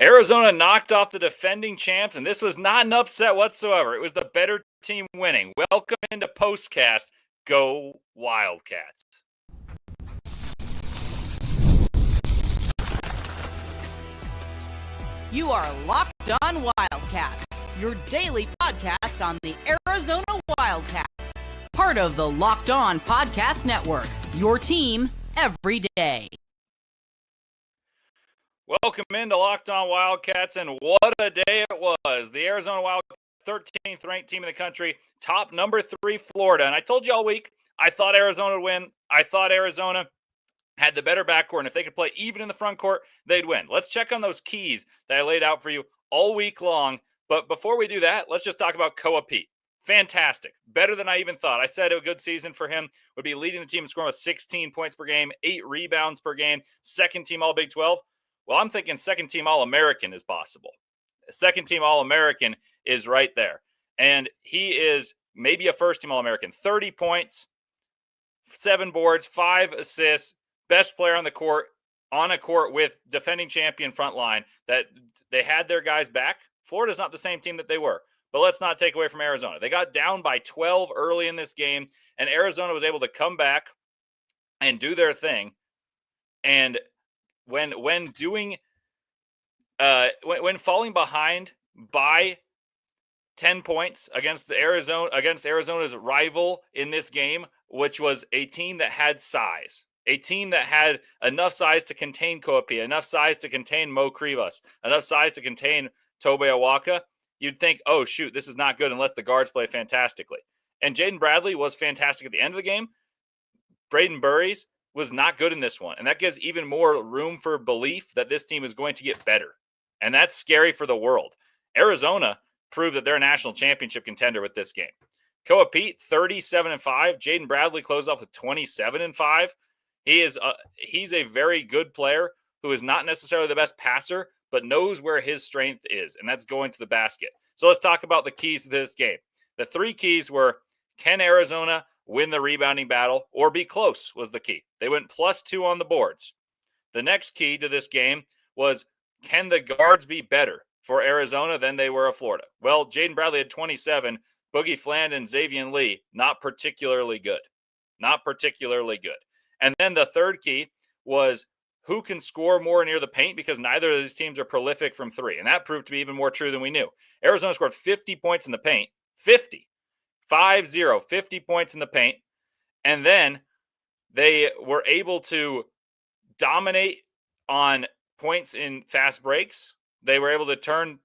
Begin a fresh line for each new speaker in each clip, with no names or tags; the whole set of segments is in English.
Arizona knocked off the defending champs, and this was not an upset whatsoever. It was the better team winning. Welcome into Postcast. Go Wildcats.
You are Locked On Wildcats, your daily podcast on the Arizona Wildcats. Part of the Locked On Podcast Network, your team every day.
Welcome into Locked On Wildcats, and what a day it was. The Arizona Wildcats, 13th ranked team in the country, top number 3 Florida. And I told you all week, I thought Arizona would win. I thought Arizona had the better backcourt, and if they could play even in the front court, they'd win. Let's check on those keys that I laid out for you all week long. But before we do that, let's just talk about Koa Peat. Fantastic. Better than I even thought. I said a good season for him would be leading the team in scoring with 16 points per game, 8 rebounds per game, second team All-Big 12. Well, I'm thinking second team All-American is possible. Second team All-American is right there. And he is maybe a first team All-American. 30 points, 7 boards, 5 assists, best player on the court, on a court with defending champion front line, that they had their guys back. Florida's not the same team that they were. But let's not take away from Arizona. They got down by 12 early in this game, and Arizona was able to come back and do their thing. And when falling behind by 10 points against Arizona's rival in this game, which was a team that had size, a team that had enough size to contain Koa Peat, enough size to contain Mo Krivas, enough size to contain Tobe Awaka, you'd think, oh, shoot, this is not good unless the guards play fantastically. And Jaden Bradley was fantastic at the end of the game. Braden Burries was not good in this one. And that gives even more room for belief that this team is going to get better. And that's scary for the world. Arizona proved that they're a national championship contender with this game. Koa Peat, 37-5. Jaden Bradley closed off with 27-5. He's a very good player who is not necessarily the best passer, but knows where his strength is, and that's going to the basket. So let's talk about the keys to this game. The 3 keys were, can Arizona win the rebounding battle or be close was the key. They went +2 on the boards. The next key to this game was, can the guards be better for Arizona than they were of Florida? Well, Jaden Bradley had 27. Boogie Fland and Xavier Lee, not particularly good. Not particularly good. And then the third key was, who can score more near the paint, because neither of these teams are prolific from 3. And that proved to be even more true than we knew. Arizona scored 50 points in the paint. 50 points in the paint. And then they were able to dominate on points in fast breaks. They were able to turn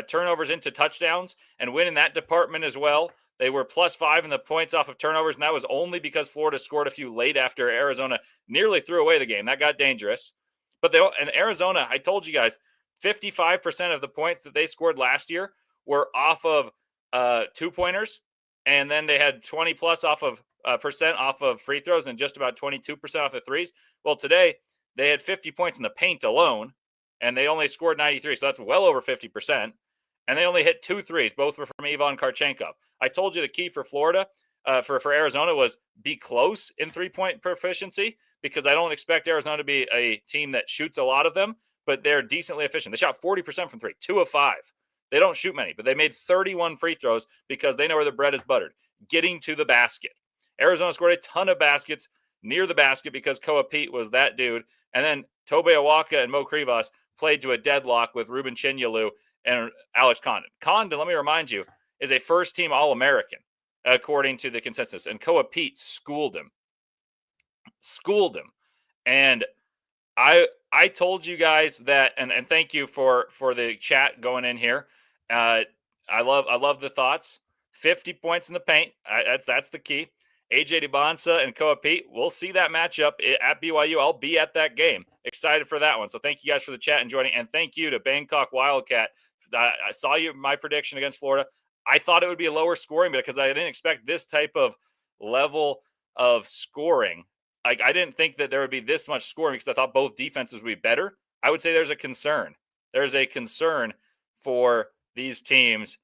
turnovers into touchdowns and win in that department as well. They were +5 in the points off of turnovers, and that was only because Florida scored a few late after Arizona nearly threw away the game. That got dangerous. But in Arizona, I told you guys, 55% of the points that they scored last year were off of 2-pointers, and then they had 20+ off of percent off of free throws and just about 22% off of threes. Well, today they had 50 points in the paint alone, and they only scored 93, so that's well over 50%. And they only hit 2 threes. Both were from Ivan Karchenkov. I told you the key for Florida, for Arizona, was be close in 3-point proficiency, because I don't expect Arizona to be a team that shoots a lot of them, but they're decently efficient. They shot 40% from 3, 2 of 5. They don't shoot many, but they made 31 free throws because they know where the bread is buttered, getting to the basket. Arizona scored a ton of baskets near the basket because Koa Peat was that dude. And then Tobe Awaka and Mo Krivas played to a deadlock with Ruben Chinyalu and Alex Condon. Condon, let me remind you, is a first-team All-American, according to the consensus. And Koa Peat schooled him. And I told you guys that, and thank you for the chat going in here. I love the thoughts. 50 points in the paint. That's the key. AJ DeBonsa and Koa Peat, we'll see that matchup at BYU. I'll be at that game. Excited for that one. So thank you guys for the chat and joining. And thank you to Bangkok Wildcat. I saw my prediction against Florida. I thought it would be a lower scoring because I didn't expect this type of level of scoring. Like, I didn't think that there would be this much scoring because I thought both defenses would be better. I would say there's a concern. There's a concern for these teams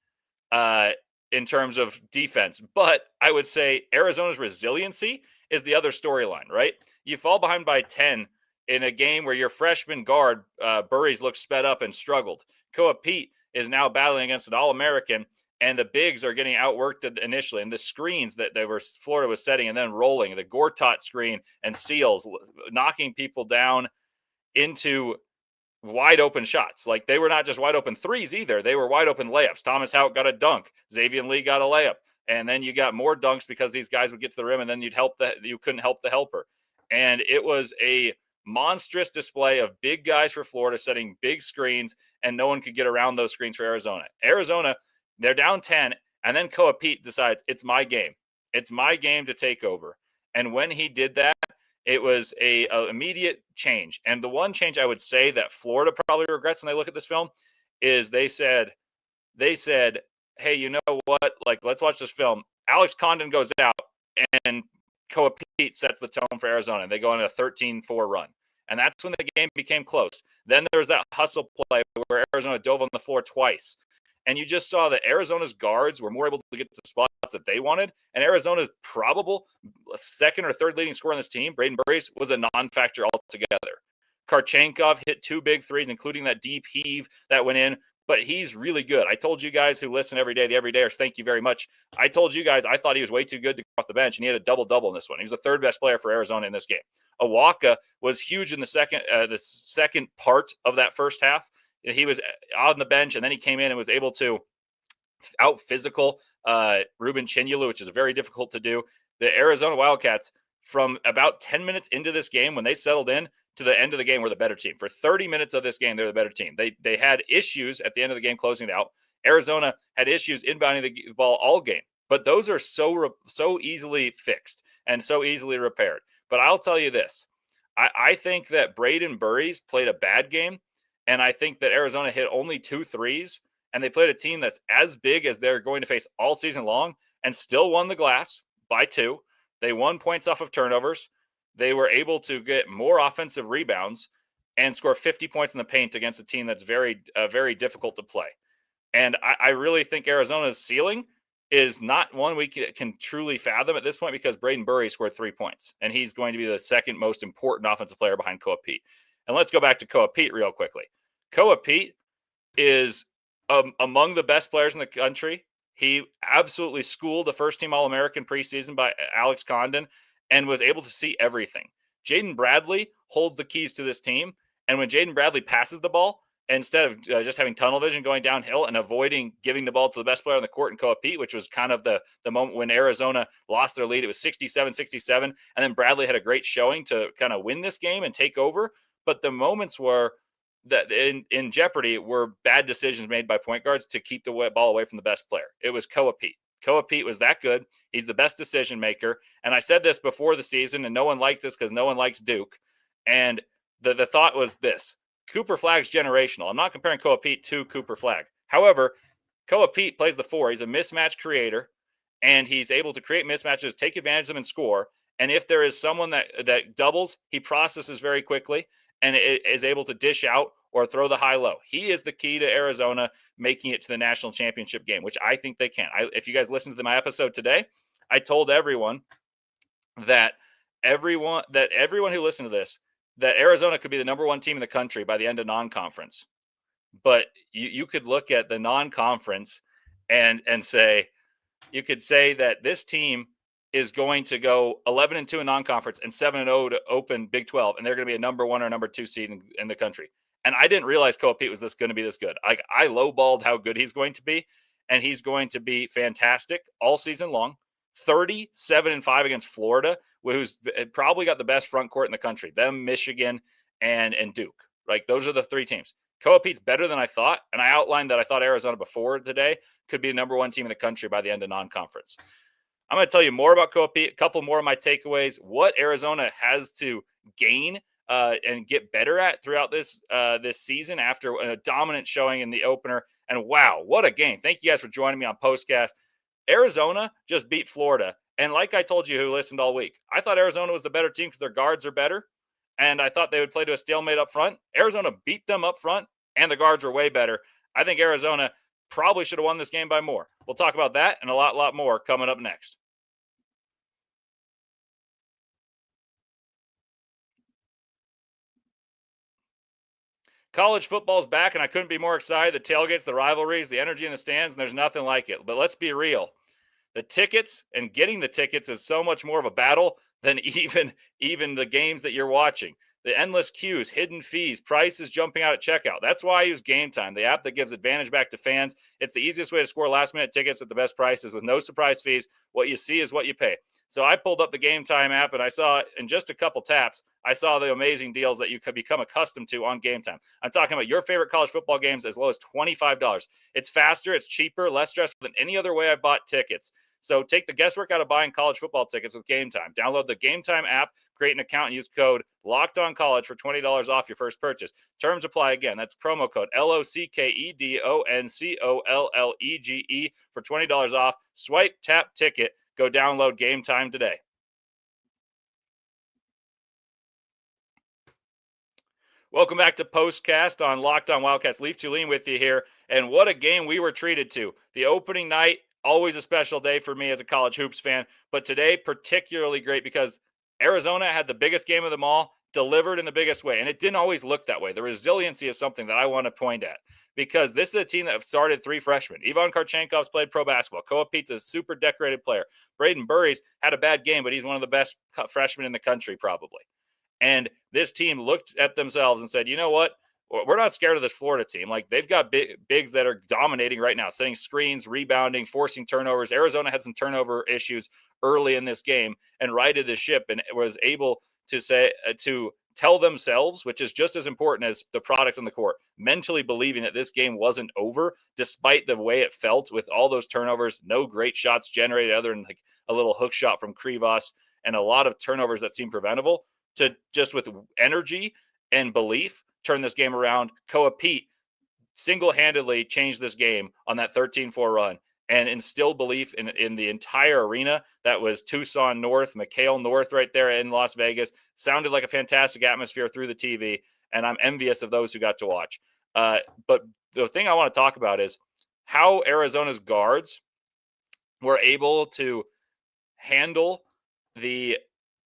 in terms of defense. But I would say Arizona's resiliency is the other storyline, right? You fall behind by 10 in a game where your freshman guard, Burries, looked sped up and struggled. Koa Peat is now battling against an All-American, and the bigs are getting outworked initially. And the screens that Florida was setting and then rolling, the Gortat screen and seals, knocking people down into wide open shots. Like, they were not just wide open threes either. They were wide open layups. Thomas Houck got a dunk. Xavier Lee got a layup. And then you got more dunks because these guys would get to the rim, and then you couldn't help the helper. And it was a monstrous display of big guys for Florida setting big screens, and no one could get around those screens for Arizona. Arizona, they're down 10, and then Koa Peat decides, it's my game. It's my game to take over. And when he did that, it was a immediate change. And the one change I would say that Florida probably regrets when they look at this film is they said, hey, you know what? Like, let's watch this film. Alex Condon goes out, and Koa Peat sets the tone for Arizona. They go on a 13-4 run. And that's when the game became close. Then there was that hustle play where Arizona dove on the floor twice. And you just saw that Arizona's guards were more able to get to the spots that they wanted. And Arizona's probable second or third leading scorer on this team, Braden Burries, was a non-factor altogether. Karchenkov hit 2 big threes, including that deep heave that went in. But he's really good. I told you guys who listen every day, the everydayers, thank you very much. I told you guys I thought he was way too good to go off the bench, and he had a double-double in this one. He was the third best player for Arizona in this game. Awaka was huge in the second part of that first half. He was on the bench, and then he came in and was able to out-physical Ruben Chinyelu, which is very difficult to do. The Arizona Wildcats, from about 10 minutes into this game, when they settled in, to the end of the game, were the better team. For 30 minutes of this game, they're the better team. They had issues at the end of the game closing it out. Arizona had issues inbounding the ball all game, but those are so easily fixed and so easily repaired. But I'll tell you this. I think that Braden Burries played a bad game, and I think that Arizona hit only 2 threes, and they played a team that's as big as they're going to face all season long and still won the glass by 2. They won points off of turnovers. They were able to get more offensive rebounds and score 50 points in the paint against a team that's very difficult to play. And I really think Arizona's ceiling is not one we can truly fathom at this point, because Braden Burries scored 3 points, and he's going to be the second most important offensive player behind Koa Peat. And let's go back to Koa Peat real quickly. Koa Peat is among the best players in the country. He absolutely schooled the first-team All-American preseason by Alex Condon and was able to see everything. Jaden Bradley holds the keys to this team, and when Jaden Bradley passes the ball, instead of just having tunnel vision going downhill and avoiding giving the ball to the best player on the court in Koa Peat, which was kind of the moment when Arizona lost their lead. It was 67-67, and then Bradley had a great showing to kind of win this game and take over. But the moments were that in jeopardy were bad decisions made by point guards to keep the ball away from the best player. It was Koa Peat. Koa Peat was that good. He's the best decision maker. And I said this before the season, and no one liked this because no one likes Duke. And the thought was this: Cooper Flagg's generational. I'm not comparing Koa Peat to Cooper Flagg. However, Koa Peat plays the 4. He's a mismatch creator, and he's able to create mismatches, take advantage of them, and score. And if there is someone that doubles, he processes very quickly and is able to dish out or throw the high-low. He is the key to Arizona making it to the national championship game, which I think they can. If you guys listened to my episode today, I told everyone that everyone who listened to this, that Arizona could be the number 1 team in the country by the end of non-conference. But you could look at the non-conference and say, you could say that this team is going to go 11-2 in non-conference and 7-0 to open Big 12, and they're going to be a number 1 or number 2 seed in the country. And I didn't realize Koa Peat was going to be this good. I lowballed how good he's going to be, and he's going to be fantastic all season long. 37-5 against Florida, who's probably got the best front court in the country. Them, Michigan, and Duke. Like, those are the 3 teams. Koa Peat's better than I thought, and I outlined that I thought Arizona before today could be the number 1 team in the country by the end of non-conference. I'm going to tell you more about Koa Peat, a couple more of my takeaways, what Arizona has to gain and get better at throughout this season after a dominant showing in the opener. And wow, what a game. Thank you guys for joining me on Postcast. Arizona just beat Florida. And like I told you who listened all week, I thought Arizona was the better team because their guards are better. And I thought they would play to a stalemate up front. Arizona beat them up front, and the guards were way better. I think Arizona probably should have won this game by more. We'll talk about that and a lot more coming up next. College football's back, and I couldn't be more excited. The tailgates, the rivalries, the energy in the stands, and there's nothing like it. But let's be real. The tickets and getting the tickets is so much more of a battle than even the games that you're watching. The endless queues, hidden fees, prices jumping out at checkout. That's why I use Gametime, the app that gives advantage back to fans. It's the easiest way to score last-minute tickets at the best prices with no surprise fees. What you see is what you pay. So I pulled up the Gametime app, and I saw in just a couple taps, I saw the amazing deals that you could become accustomed to on Gametime. I'm talking about your favorite college football games as low as $25. It's faster, it's cheaper, less stressful than any other way I've bought tickets. So take the guesswork out of buying college football tickets with Gametime. Download the Gametime app, create an account, and use code LOCKEDONCollege for $20 off your first purchase. Terms apply again. That's promo code LOCKEDONCOLLEGE for $20 off. Swipe, tap, ticket. Go download Gametime today. Welcome back to Postcast on Locked On Wildcats. Leif Thulin with you here. And what a game we were treated to. The opening night, always a special day for me as a college hoops fan. But today, particularly great because Arizona had the biggest game of them all, delivered in the biggest way. And it didn't always look that way. The resiliency is something that I want to point at because this is a team that have started 3 freshmen. Ivan Karchenkov's played pro basketball. Koa Peat's a super decorated player. Braden Burries had a bad game, but he's one of the best freshmen in the country probably. And this team looked at themselves and said, you know what? We're not scared of this Florida team. Like, they've got bigs that are dominating right now, setting screens, rebounding, forcing turnovers. Arizona had some turnover issues early in this game and righted the ship and was able to to tell themselves, which is just as important as the product on the court, mentally believing that this game wasn't over, despite the way it felt with all those turnovers, no great shots generated other than like a little hook shot from Krivas and a lot of turnovers that seemed preventable, to just with energy and belief turn this game around. Koa Peat single-handedly changed this game on that 13-4 run and instilled belief in the entire arena. That was Tucson North, McHale North right there in Las Vegas. Sounded like a fantastic atmosphere through the TV, and I'm envious of those who got to watch. But the thing I want to talk about is how Arizona's guards were able to handle the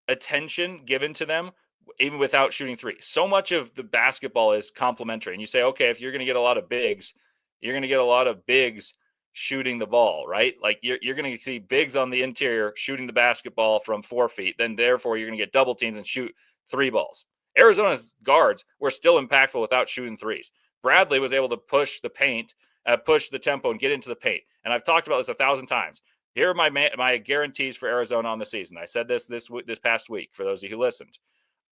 attention given to them even without shooting 3. So much of the basketball is complementary. And you say, okay, if you're going to get a lot of bigs, you're going to get a lot of bigs shooting the ball, right? Like you're going to see bigs on the interior shooting the basketball from 4 feet. Then therefore you're going to get double teams and shoot 3 balls. Arizona's guards were still impactful without shooting 3s. Bradley was able to push the paint, push the tempo and get into the paint. And I've talked about this 1,000 times. Here are my guarantees for Arizona on the season. I said this past week for those of you who listened.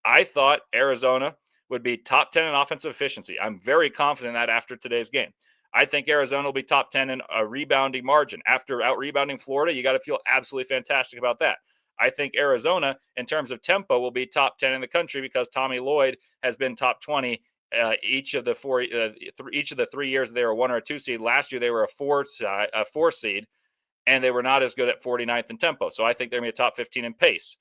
I thought Arizona would be top 10 in offensive efficiency. I'm very confident in that after today's game. I think Arizona will be top 10 in a rebounding margin. After out-rebounding Florida, you got to feel absolutely fantastic about that. I think Arizona, in terms of tempo, will be top 10 in the country because Tommy Lloyd has been top 20 each of the 3 years they were a 1 or a 2 seed. Last year they were a 4 seed, and they were not as good at 49th in tempo. So I think they're going to be a top 15 in pace.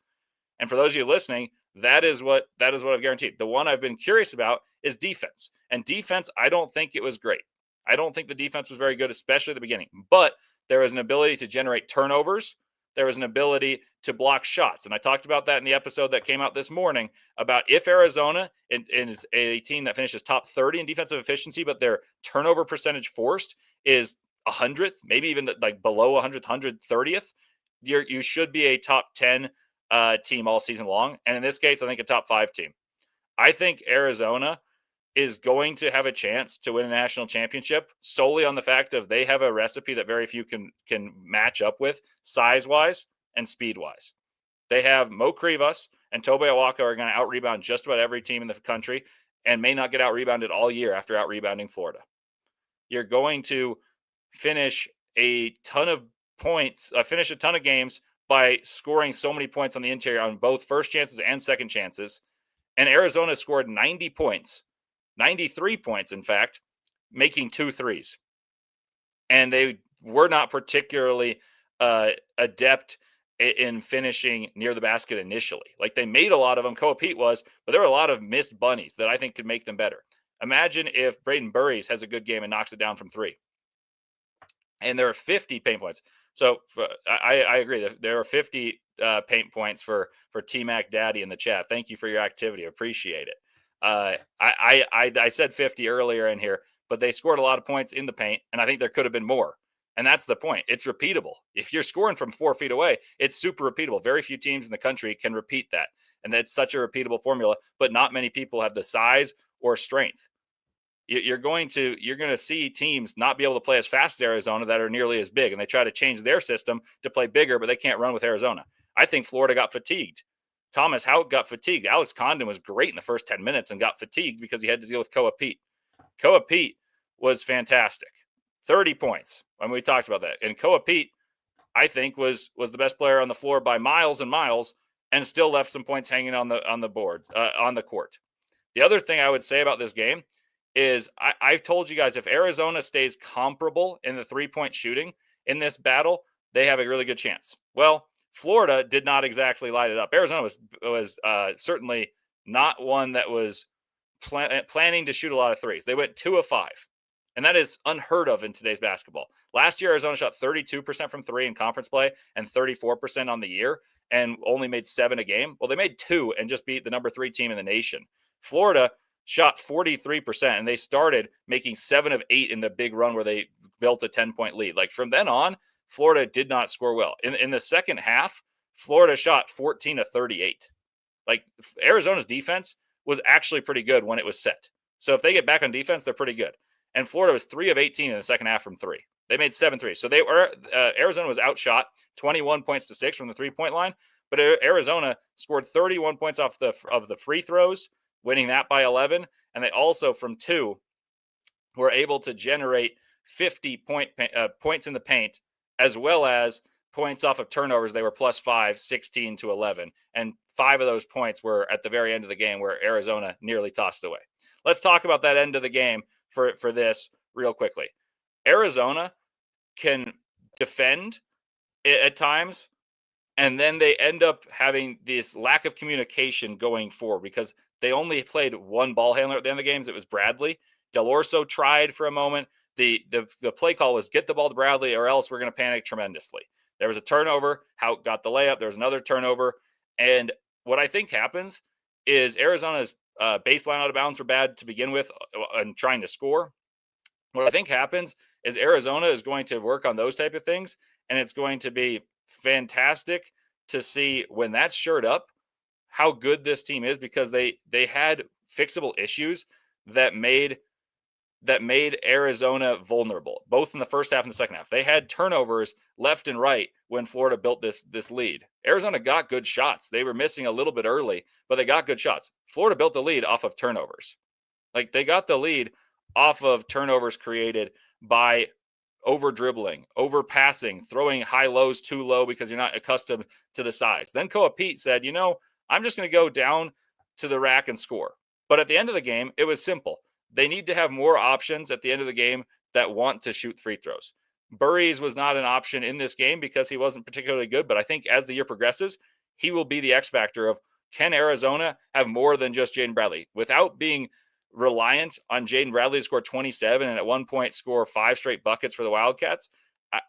And for those of you listening, that is what I've guaranteed. The one I've been curious about is defense. And defense, I don't think it was great. I don't think the defense was very good, especially at the beginning. But there is an ability to generate turnovers. There is an ability to block shots. And I talked about that in the episode that came out this morning about if Arizona is a team that finishes top 30 in defensive efficiency, but their turnover percentage forced is 100th, maybe even like below 100th, 130th, you should be a top 10 team all season long. And in this case, I think a top 5 team. I think Arizona is going to have a chance to win a national championship solely on the fact of they have a recipe that very few can match up with size-wise and speed-wise. They have Mo Krivas and Tobe Awaka are going to out-rebound just about every team in the country and may not get out-rebounded all year after out-rebounding Florida. You're going to finish a ton of points, finish a ton of games by scoring so many points on the interior on both first chances and second chances. And Arizona scored 90 points, 93 points, in fact, making 2 threes. And they were not particularly adept in finishing near the basket initially. Like, they made a lot of them. Koa Peat was, but there were a lot of missed bunnies that I think could make them better. Imagine if Braden Burries has a good game and knocks it down from 3. And there are 50 paint points. So I agree that there are 50 paint points for T-Mac Daddy in the chat. Thank you for your activity. Appreciate it. I said 50 earlier in here, but they scored a lot of points in the paint, and I think there could have been more. And that's the point. It's repeatable. If you're scoring from 4 feet away, it's super repeatable. Very few teams in the country can repeat that. And that's such a repeatable formula, but not many people have the size or strength. You're going to see teams not be able to play as fast as Arizona that are nearly as big. And they try to change their system to play bigger, but they can't run with Arizona. I think Florida got fatigued. Thomas Houck got fatigued. Alex Condon was great in the first 10 minutes and got fatigued because he had to deal with Koa Peat. Koa Peat was fantastic. 30 points. When we talked about that. And Koa Peat, I think, was the best player on the floor by miles and miles, and still left some points hanging on the board, on the court. The other thing I would say about this game is I've told you guys, if Arizona stays comparable in the 3-point shooting in this battle, they have a really good chance. Well, Florida did not exactly light it up. Arizona was certainly not one that was planning to shoot a lot of threes. They went 2 of 5. And that is unheard of in today's basketball. Last year, Arizona shot 32% from 3 in conference play and 34% on the year and only made 7 a game. Well, they made 2 and just beat the number 3 team in the nation. Florida shot 43%, and they started making 7 of 8 in the big run where they built a 10-point lead. Like, from then on, Florida did not score well. In the second half, Florida shot 14 of 38. Like, Arizona's defense was actually pretty good when it was set. So if they get back on defense, they're pretty good. And Florida was 3 of 18 in the second half from 3. They made 7 threes. So Arizona was outshot 21 points to 6 from the 3-point line. But Arizona scored 31 points off of the free throws, winning that by 11. And they also, from 2, were able to generate 50 points in the paint, as well as points off of turnovers. They were +5, 16 to 11. And 5 of those points were at the very end of the game where Arizona nearly tossed away. Let's talk about that end of the game for this real quickly. Arizona can defend at times, and then they end up having this lack of communication going forward because they only played one ball handler at the end of the games. It was Bradley. Del Orso tried for a moment. The play call was get the ball to Bradley or else we're going to panic tremendously. There was a turnover. Houck got the layup. There was another turnover. And what I think happens is Arizona's baseline out of bounds were bad to begin with and trying to score. What I think happens is Arizona is going to work on those type of things, and it's going to be fantastic to see when that's shored up how good this team is, because they had fixable issues that made Arizona vulnerable, both in the first half and the second half. They had turnovers left and right when Florida built this lead. Arizona got good shots. They were missing a little bit early, but they got good shots. Florida built the lead off of turnovers. Like, they got the lead off of turnovers created by over dribbling, over passing, throwing high lows too low because you're not accustomed to the size. Then Koa Peat said, I'm just going to go down to the rack and score. But at the end of the game, it was simple. They need to have more options at the end of the game that want to shoot free throws. Burries was not an option in this game because he wasn't particularly good, but I think as the year progresses, he will be the X factor of, can Arizona have more than just Jaden Bradley? Without being reliant on Jaden Bradley to score 27 and at one point score 5 straight buckets for the Wildcats,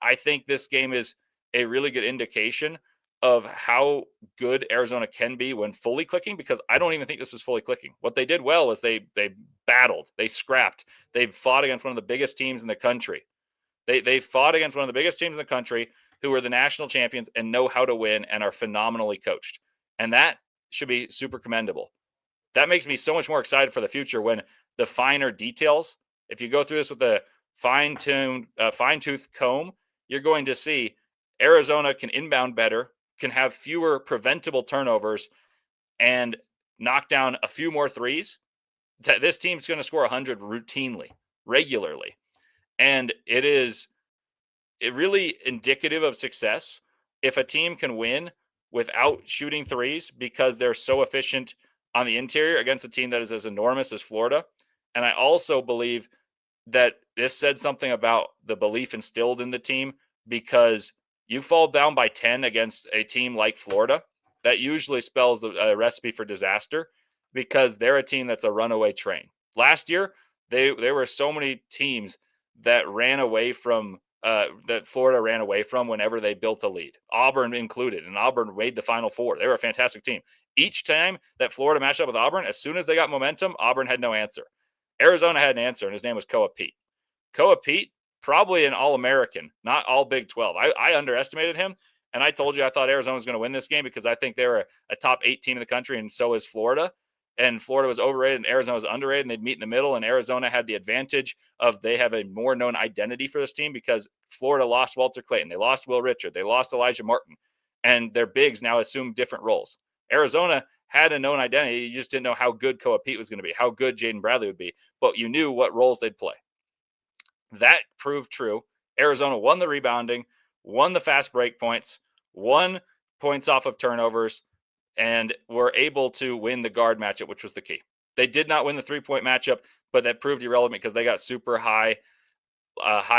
I think this game is a really good indication of how good Arizona can be when fully clicking, because I don't even think this was fully clicking. What they did well is they battled, they scrapped, they fought against one of the biggest teams in the country. They fought against one of the biggest teams in the country who are the national champions and know how to win and are phenomenally coached. And that should be super commendable. That makes me so much more excited for the future when the finer details, if you go through this with a fine-tooth comb, you're going to see Arizona can inbound better, can have fewer preventable turnovers, and knock down a few more threes. This team's going to score 100 routinely, regularly. And it really indicative of success if a team can win without shooting threes because they're so efficient on the interior against a team that is as enormous as Florida. And I also believe that this said something about the belief instilled in the team, because you fall down by 10 against a team like Florida, that usually spells a recipe for disaster, because they're a team that's a runaway train. Last year, there were so many teams that ran away from that Florida ran away from whenever they built a lead, Auburn included, and Auburn made the Final Four. They were a fantastic team. Each time that Florida matched up with Auburn, as soon as they got momentum, Auburn had no answer. Arizona had an answer, and his name was Koa Peat. Koa Peat, probably an All-American, not all Big 12. I underestimated him, and I told you I thought Arizona was going to win this game because I think they were a top 8 team in the country, and so is Florida. And Florida was overrated and Arizona was underrated, and they'd meet in the middle. And Arizona had the advantage of they have a more known identity for this team because Florida lost Walter Clayton. They lost Will Richard. They lost Elijah Martin. And their bigs now assume different roles. Arizona had a known identity. You just didn't know how good Koa Peat was going to be, how good Jaden Bradley would be. But you knew what roles they'd play. That proved true. Arizona won the rebounding, won the fast break points, won points off of turnovers, and were able to win the guard matchup, which was the key. They did not win the 3-point matchup, but that proved irrelevant because they got super high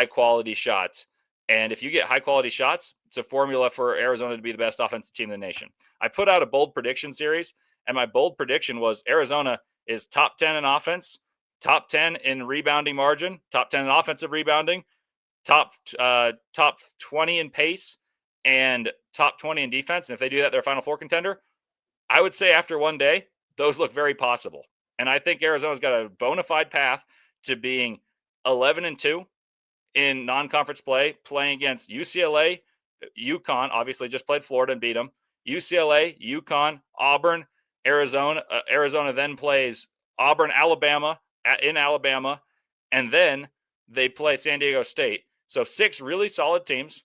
quality shots. And if you get high quality shots, it's a formula for Arizona to be the best offensive team in the nation. I put out a bold prediction series, and my bold prediction was Arizona is top 10 in offense, top 10 in rebounding margin, top 10 in offensive rebounding, top 20 in pace, and top 20 in defense. And if they do that, they're a Final Four contender. I would say after one day, those look very possible. And I think Arizona's got a bona fide path to being 11-2 in non-conference play, playing against UCLA, UConn, obviously just played Florida and beat them, UCLA, UConn, Auburn, Arizona. Arizona then plays Auburn, Alabama, in Alabama, and then they play San Diego State. So 6 really solid teams.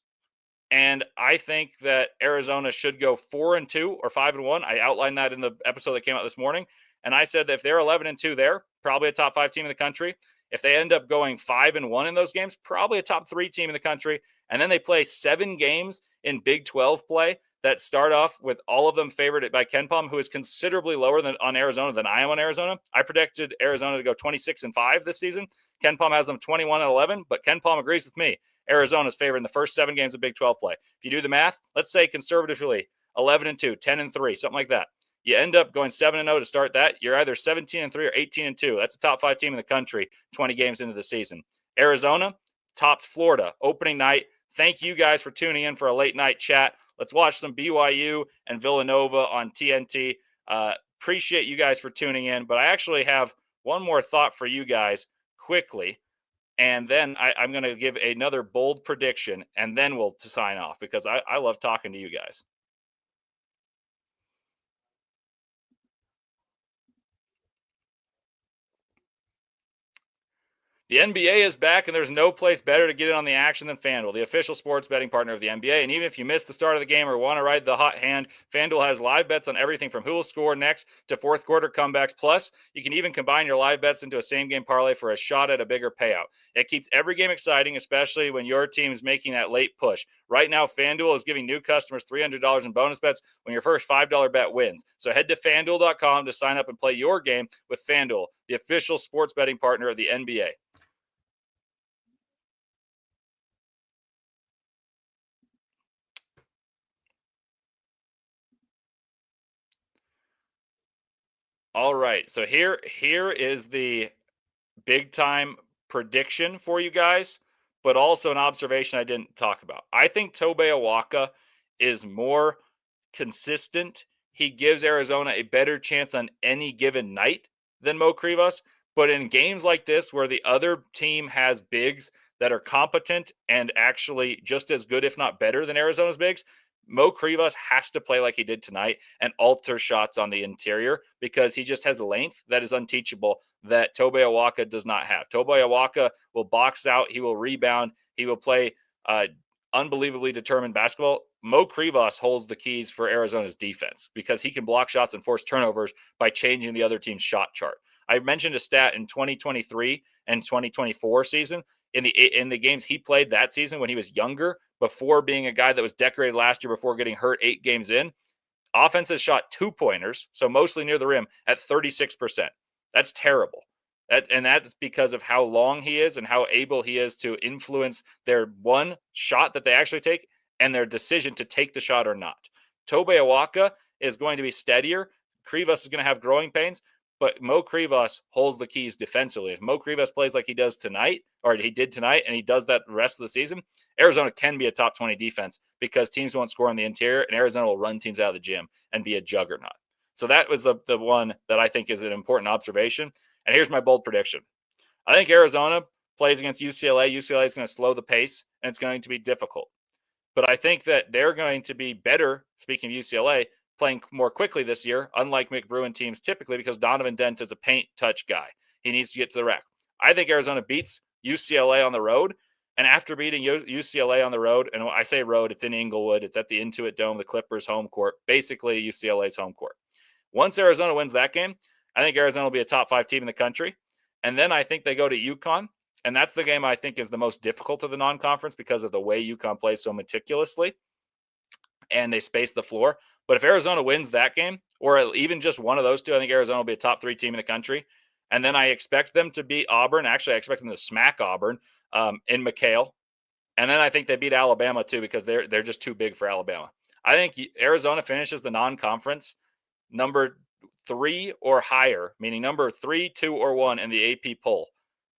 And I think that Arizona should go 4-2 or 5-1. I outlined that in the episode that came out this morning. And I said that if they're 11-2 there, probably a top 5 team in the country. If they end up going 5-1 in those games, probably a top 3 team in the country. And then they play 7 games in Big 12 play that start off with all of them favored by KenPom, who is considerably lower on Arizona than I am on Arizona. I predicted Arizona to go 26-5 this season. KenPom has them 21-11, but KenPom agrees with me. Arizona's favored in the first 7 games of Big 12 play. If you do the math, let's say conservatively 11-2, 10-3, something like that. You end up going 7-0 to start that. You're either 17-3 or 18-2. That's a top 5 team in the country 20 games into the season. Arizona topped Florida opening night. Thank you guys for tuning in for a late night chat. Let's watch some BYU and Villanova on TNT. Appreciate you guys for tuning in, but I actually have one more thought for you guys quickly. And then I'm going to give another bold prediction, and then we'll sign off because I love talking to you guys. The NBA is back, and there's no place better to get in on the action than FanDuel, the official sports betting partner of the NBA. And even if you missed the start of the game or want to ride the hot hand, FanDuel has live bets on everything from who will score next to fourth quarter comebacks. Plus, you can even combine your live bets into a same-game parlay for a shot at a bigger payout. It keeps every game exciting, especially when your team's making that late push. Right now, FanDuel is giving new customers $300 in bonus bets when your first $5 bet wins. So head to FanDuel.com to sign up and play your game with FanDuel, the official sports betting partner of the NBA. All right, so here is the big time prediction for you guys, but also an observation I didn't talk about. I think Tobe Awaka is more consistent. He gives Arizona a better chance on any given night than Mo Krivas, but in games like this where the other team has bigs that are competent and actually just as good, if not better than Arizona's bigs, Mo Krivas has to play like he did tonight and alter shots on the interior because he just has length that is unteachable that Tobe Awaka does not have. Tobe Awaka will box out. He will rebound. He will play unbelievably determined basketball. Mo Krivas holds the keys for Arizona's defense because he can block shots and force turnovers by changing the other team's shot chart. I mentioned a stat in 2023 and 2024 season. In the games he played that season when he was younger, before being a guy that was decorated last year before getting hurt 8 games in, offenses shot 2-pointers, so mostly near the rim, at 36%. That's terrible. That's because of how long he is and how able he is to influence their one shot that they actually take and their decision to take the shot or not. Tobe Awaka is going to be steadier. Krivas is going to have growing pains, but Mo Krivas holds the keys defensively. If Mo Krivas plays like he does tonight, or he did tonight, and he does that the rest of the season, Arizona can be a top 20 defense because teams won't score on the interior, and Arizona will run teams out of the gym and be a juggernaut. So that was the one that I think is an important observation. And here's my bold prediction. I think Arizona plays against UCLA. UCLA is going to slow the pace, and it's going to be difficult. But I think that they're going to be better, speaking of UCLA, playing more quickly this year, unlike McBruin teams typically, because Donovan Dent is a paint touch guy. He needs to get to the rack. I think Arizona beats UCLA on the road. And after beating UCLA on the road, and when I say road, it's in Inglewood. It's at the Intuit Dome, the Clippers' home court, basically UCLA's home court. Once Arizona wins that game, I think Arizona will be a top 5 team in the country. And then I think they go to UConn. And that's the game I think is the most difficult of the non-conference because of the way UConn plays so meticulously. And they space the floor. But if Arizona wins that game, or even just one of those two, I think Arizona will be a top 3 team in the country. And then I expect them to beat Auburn. Actually, I expect them to smack Auburn in McHale. And then I think they beat Alabama too because they're just too big for Alabama. I think Arizona finishes the non-conference number 3 or higher, meaning number 3, 2, or 1 in the AP poll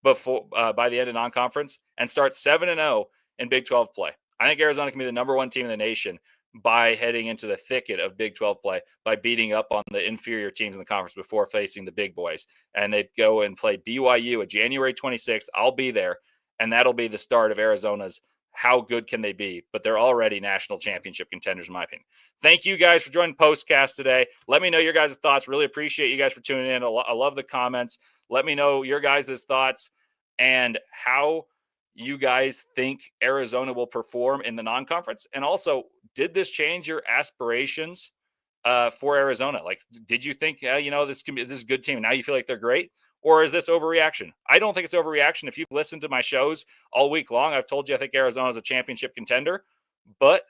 before by the end of non-conference, and starts 7-0 in Big 12 play. I think Arizona can be the number 1 team in the nation by heading into the thicket of Big 12 play, by beating up on the inferior teams in the conference before facing the big boys. And they'd go and play BYU at January 26th. I'll be there, and that'll be the start of Arizona's how good can they be? But they're already national championship contenders, in my opinion. Thank you guys for joining Postcast today. Let me know your guys' thoughts. Really appreciate you guys for tuning in. I love the comments. Let me know your guys' thoughts and how you guys think Arizona will perform in the non-conference. And also, did this change your aspirations for Arizona? Like, did you think, this is a good team, and now you feel like they're great? Or is this overreaction? I don't think it's overreaction. If you've listened to my shows all week long, I've told you I think Arizona is a championship contender, but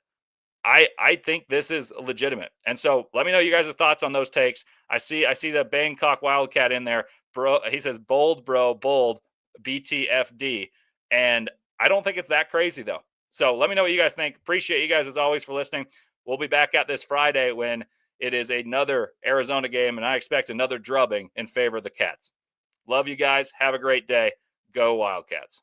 I think this is legitimate. And so let me know you guys' thoughts on those takes. I see the Bangkok Wildcat in there. Bro, he says bold, bro, bold, BTFD. And I don't think it's that crazy, though. So let me know what you guys think. Appreciate you guys, as always, for listening. We'll be back at this Friday when it is another Arizona game, and I expect another drubbing in favor of the Cats. Love you guys. Have a great day. Go Wildcats.